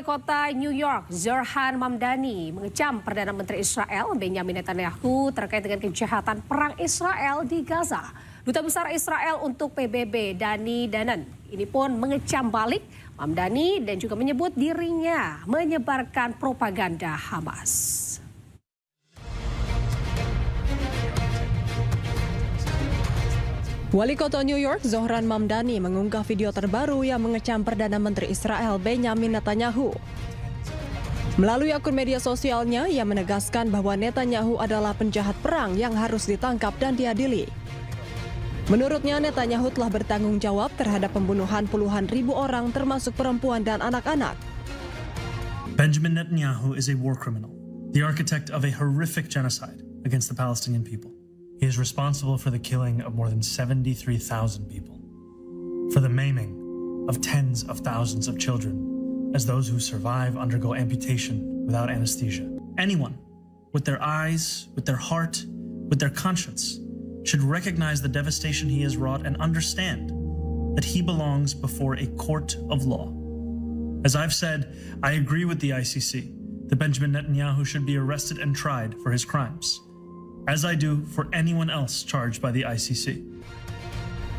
Kota New York, Zohran Mamdani, mengecam Perdana Menteri Israel Benjamin Netanyahu terkait dengan kejahatan perang Israel di Gaza. Duta Besar Israel untuk PBB, Dani Danon, ini pun mengecam balik Mamdani dan juga menyebut dirinya menyebarkan propaganda Hamas. Wali Kota New York, Zohran Mamdani, mengunggah video terbaru yang mengecam Perdana Menteri Israel Benjamin Netanyahu. Melalui akun media sosialnya, ia menegaskan bahwa Netanyahu adalah penjahat perang yang harus ditangkap dan diadili. Menurutnya, Netanyahu telah bertanggung jawab terhadap pembunuhan puluhan ribu orang termasuk perempuan dan anak-anak. Benjamin Netanyahu is a war criminal, the architect of a horrific genocide against the Palestinian people. He is responsible for the killing of more than 73,000 people, for the maiming of tens of thousands of children, as those who survive undergo amputation without anesthesia. Anyone with their eyes, with their heart, with their conscience should recognize the devastation he has wrought and understand that he belongs before a court of law. As I've said, I agree with the ICC that Benjamin Netanyahu should be arrested and tried for his crimes, as I do for anyone else charged by the ICC.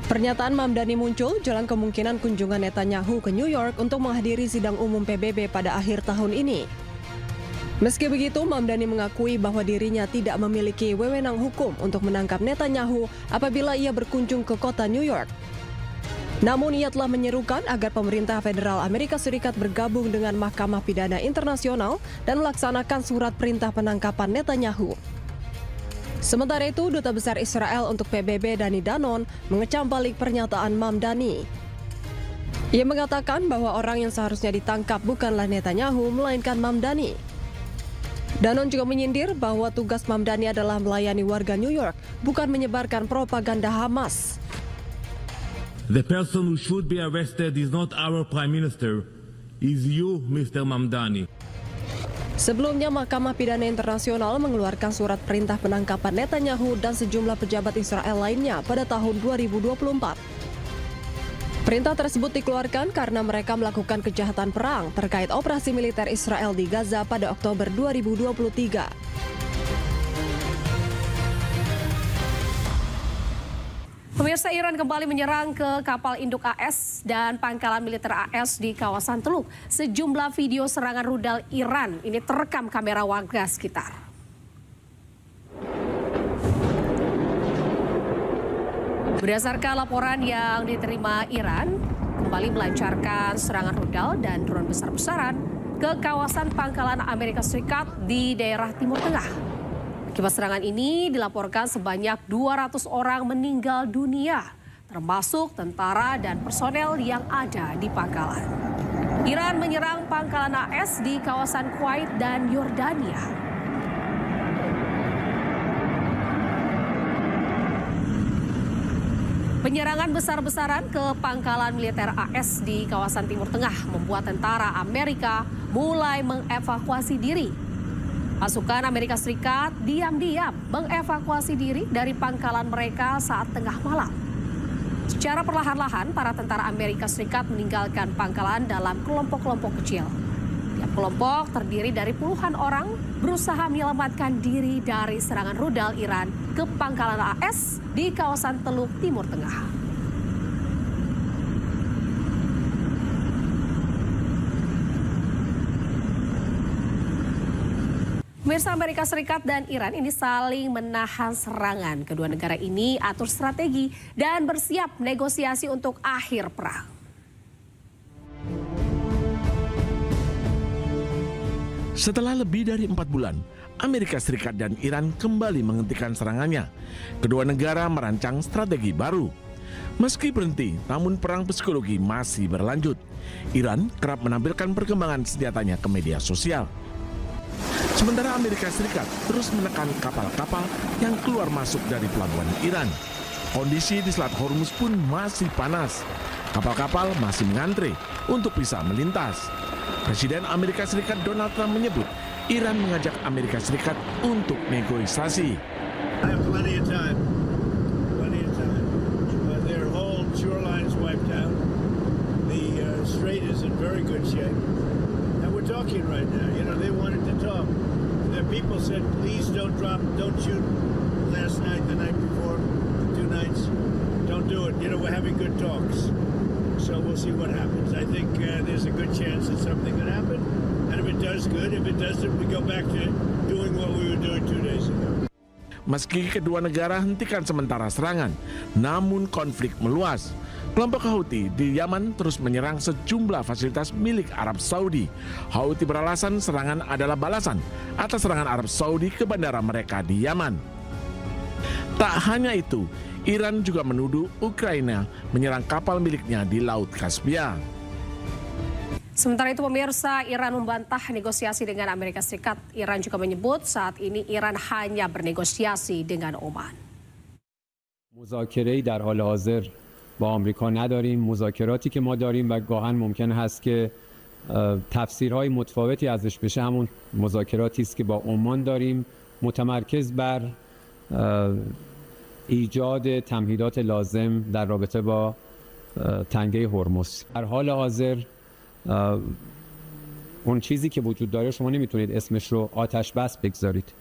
Pernyataan Mamdani muncul jelang kemungkinan kunjungan Netanyahu ke New York untuk menghadiri sidang umum PBB pada akhir tahun ini. Meski begitu, Mamdani mengakui bahwa dirinya tidak memiliki wewenang hukum untuk menangkap Netanyahu apabila ia berkunjung ke kota New York. Namun ia telah menyerukan agar pemerintah federal Amerika Serikat bergabung dengan Mahkamah Pidana Internasional dan melaksanakan surat perintah penangkapan Netanyahu. Sementara itu, Duta Besar Israel untuk PBB, Dani Danon, mengecam balik pernyataan Mamdani. Ia mengatakan bahwa orang yang seharusnya ditangkap bukanlah Netanyahu, melainkan Mamdani. Danon juga menyindir bahwa tugas Mamdani adalah melayani warga New York, bukan menyebarkan propaganda Hamas. The person who should be arrested is not our Prime Minister, is you, Mr. Mamdani. Sebelumnya, Mahkamah Pidana Internasional mengeluarkan surat perintah penangkapan Netanyahu dan sejumlah pejabat Israel lainnya pada tahun 2024. Perintah tersebut dikeluarkan karena mereka melakukan kejahatan perang terkait operasi militer Israel di Gaza pada Oktober 2023. Pemirsa, Iran kembali menyerang ke kapal induk AS dan pangkalan militer AS di kawasan Teluk. Sejumlah video serangan rudal Iran ini terekam kamera warga sekitar. Berdasarkan laporan yang diterima Iran, kembali melancarkan serangan rudal dan drone besar-besaran ke kawasan pangkalan Amerika Serikat di daerah Timur Tengah. Akibat serangan ini dilaporkan sebanyak 200 orang meninggal dunia, termasuk tentara dan personel yang ada di pangkalan. Iran menyerang pangkalan AS di kawasan Kuwait dan Yordania. Penyerangan besar-besaran ke pangkalan militer AS di kawasan Timur Tengah membuat tentara Amerika mulai mengevakuasi diri. Pasukan Amerika Serikat diam-diam mengevakuasi diri dari pangkalan mereka saat tengah malam. Secara perlahan-lahan, para tentara Amerika Serikat meninggalkan pangkalan dalam kelompok-kelompok kecil. Tiap kelompok terdiri dari puluhan orang berusaha menyelamatkan diri dari serangan rudal Iran ke pangkalan AS di kawasan Teluk Timur Tengah. Pemirsa, Amerika Serikat dan Iran ini saling menahan serangan. Kedua negara ini atur strategi dan bersiap negosiasi untuk akhir perang. Setelah lebih dari 4 bulan, Amerika Serikat dan Iran kembali menghentikan serangannya. Kedua negara merancang strategi baru. Meski berhenti, namun perang psikologi masih berlanjut. Iran kerap menampilkan perkembangan senjatanya ke media sosial. Sementara Amerika Serikat terus menekan kapal-kapal yang keluar masuk dari pelabuhan Iran. Kondisi di Selat Hormuz pun masih panas. Kapal-kapal masih mengantre untuk bisa melintas. Presiden Amerika Serikat Donald Trump menyebut Iran mengajak Amerika Serikat untuk negosiasi. I have plenty of time. Plenty of time. Their whole shoreline's wiped out. The strait is in very good shape. And we're talking right now. You know, they wanted to talk. The people said, please don't shoot last night, the night before, 2 nights. Don't do it. You know, we're having good talks. So we'll see what happens. I think there's a good chance that something could happen. And if it does, good. If it doesn't, we go back to doing what we were doing 2 days ago. Meski kedua negara hentikan sementara serangan, namun konflik meluas. Kelompok Houthi di Yaman terus menyerang sejumlah fasilitas milik Arab Saudi. Houthi beralasan serangan adalah balasan atas serangan Arab Saudi ke bandara mereka di Yaman. Tak hanya itu, Iran juga menuduh Ukraina menyerang kapal miliknya di Laut Kaspia. Sementara itu pemirsa, Iran membantah negosiasi dengan Amerika Serikat. Iran juga menyebut saat ini Iran hanya bernegosiasi dengan Oman. مذاکره‌ای در حال حاضر با آمریکا نداریم. مذاکراتی که ما داریم و گاهن ممکن هست که تفسیرهای متفاوتی ازش بشه همون مذاکراتی است که با عمان داریم، متمرکز بر ایجاد تمهیدات لازم در رابطه با تنگه هرمز. در حال حاضر اون چیزی که وجود داره شما نمیتونید اسمش رو آتش بس بگذارید.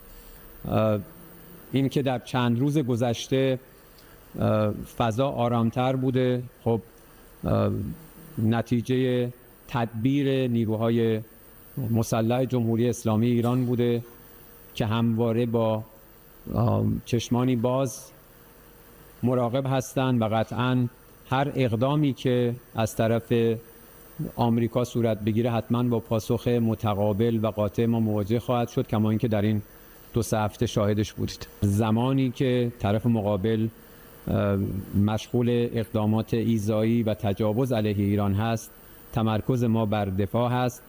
این که در چند روز گذشته فضا آرامتر بوده، خب نتیجه تدبیر نیروهای مسلح جمهوری اسلامی ایران بوده که همواره با چشمانی باز مراقب هستند و قطعاً هر اقدامی که از طرف آمریکا صورت بگیره حتما با پاسخ متقابل و قاطع ما مواجه خواهد شد، کما اینکه در این 2-3 هفته شاهدش بودید. زمانی که طرف مقابل مشغول اقدامات ایذایی و تجاوز علیه ایران هست، تمرکز ما بر دفاع هست.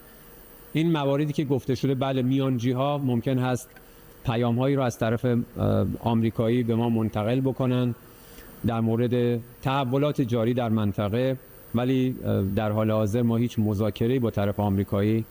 این مواردی که گفته شده، بله میانجی ها ممکن هست پیام هایی را از طرف آمریکایی به ما منتقل بکنن در مورد تحولات جاری در منطقه، ولی در حال حاضر ما هیچ مذاکره‌ای با طرف آمریکایی